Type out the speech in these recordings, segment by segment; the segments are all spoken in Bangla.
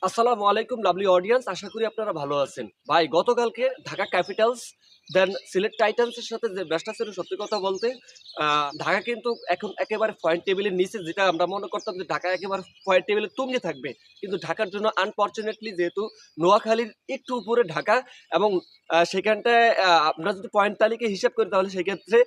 আসসালামু আলাইকুম লাভলি অডিয়েন্স, আশা করি আপনারা ভালো আছেন। ভাই গতকালকে ঢাকা ক্যাপিটালস দেন সিলেট টাইটান্সের সাথে যে ম্যাচটা ছিল, সত্যি কথা বলতে ঢাকা কিন্তু এখন একেবারে পয়েন্ট টেবিলের নিচে, যেটা আমরা মনে করতাম যে ঢাকা একেবারে পয়েন্ট টেবিলে তুঙ্গে থাকবে, কিন্তু ঢাকার জন্য আনফর্চুনেটলি যেহেতু নোয়াখালীর একটু উপরে ঢাকা এবং সেখানটায় আমরা যদি পয়েন্ট তালিকা হিসাব করি তাহলে সেক্ষেত্রে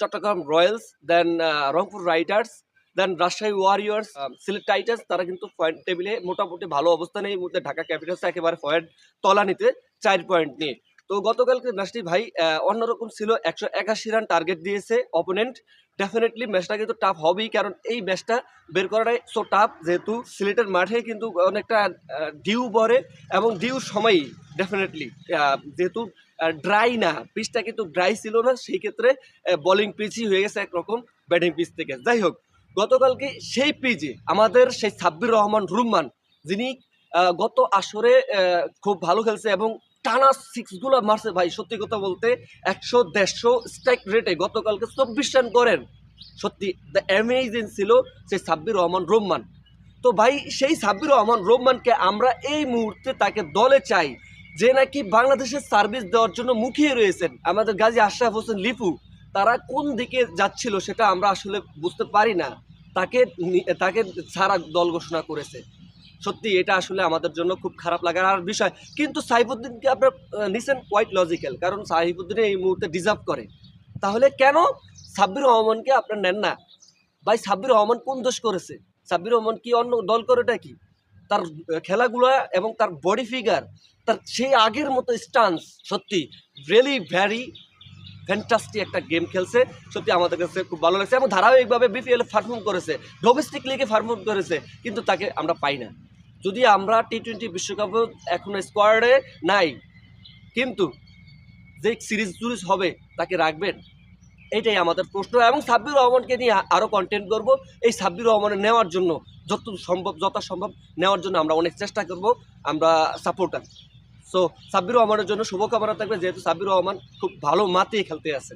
চট্টগ্রাম রয়্যালস দেন রংপুর রাইডার্স দেন রাজশাহী ওয়ারিয়র্স, সিলেট টাইটান্স, তারা কিন্তু পয়েন্ট টেবিলে মোটামুটি ভালো অবস্থানে। এই মুহূর্তে ঢাকা ক্যাপিটালস একেবারে পয়েন্ট তলানিতে 4 পয়েন্ট নিয়ে। তো গতকালকে ম্যাচটি ভাই অন্যরকম ছিল। 181 রান টার্গেট দিয়েছে অপোনেন্ট। ডেফিনেটলি ম্যাচটা কিন্তু টাফ হবেই, কারণ এই ম্যাচটা বের করাটাই সো টাফ, যেহেতু সিলেটের মাঠে কিন্তু অনেকটা ডিউ পড়ে এবং ডিউর সময়ই ডেফিনেটলি যেহেতু ড্রাই না, পিচটা কিন্তু ড্রাই ছিল না, সেই ক্ষেত্রে বোলিং পিচই হয়ে গেছে একরকম ব্যাটিং পিচ থেকে। যাই হোক, গতকালকে সেই পিচে আমাদের সেই সাব্বির রহমান রুম্মান, যিনি গত আসরে খুব ভালো খেলছে এবং টানা সিক্সগুলো মারছে ভাই। সত্যি কথা বলতে 100-150 স্ট্রাইক রেটে গতকালকে 24 রান করেন। সত্যি দ্য অ্যামেজিং ছিল সেই সাব্বির রহমান রহমান। তো ভাই সেই সাব্বির রহমান রহমানকে আমরা এই মুহূর্তে তাকে দলে চাই, যে নাকি বাংলাদেশের সার্ভিস দেওয়ার জন্য মুখিয়ে রয়েছেন। আমাদের গাজী আশরাফ হোসেন লিপু, তারা কোন দিকে যাচ্ছিল সেটা আমরা আসলে বুঝতে পারি না। তাকে তাকে ছাড়া দল ঘোষণা করেছে। সত্যি এটা আসলে আমাদের জন্য খুব খারাপ লাগার বিষয়। কিন্তু সাইফুদ্দিনকে আপনার নিছেন কোয়াইট লজিক্যাল, কারণ সাইফুদ্দিন এই মুহূর্তে ডিজার্ভ করে। তাহলে কেন সাব্বির রহমানকে আপনার নেন না? ভাই সাব্বির রহমান কোন দোষ করেছে? সাব্বির রহমান কি অন্য দল করেটা কি? তার খেলাগুলা এবং তার বডি ফিগার, তার সেই আগের মতো স্টান্স, সত্যি রিয়েলি ভ্যারি ফ্যান্টাস্টিক একটা গেম খেলছে। সত্যি আমাদের কাছে খুব ভালো লাগছে এবং ধারাবাহিকভাবে বিপিএল পারফর্ম করেছে, ডোমেস্টিক লিগে পারফর্ম করেছে, কিন্তু তাকে আমরা পাই না। যদি আমরা টি-20 বিশ্বকাপে এখনো স্কোয়াডে নাই, কিন্তু যে সিরিজ টুরিজ হবে তাকে রাখবেন? এইটাই আমাদের প্রশ্ন। এবং সাব্বির রহমানকে নিয়ে আরও কন্টেন্ট করব। এই সাব্বির রহমানের নেওয়ার জন্য যথাসম্ভব নেওয়ার জন্য আমরা অনেক চেষ্টা করব। আমরা সাপোর্টার। সো সাব্বির রহমানের জন্য শুভকামনা থাকবে, যেহেতু সাব্বির রহমান খুব ভালো মাতিয়ে খেলতে আছে।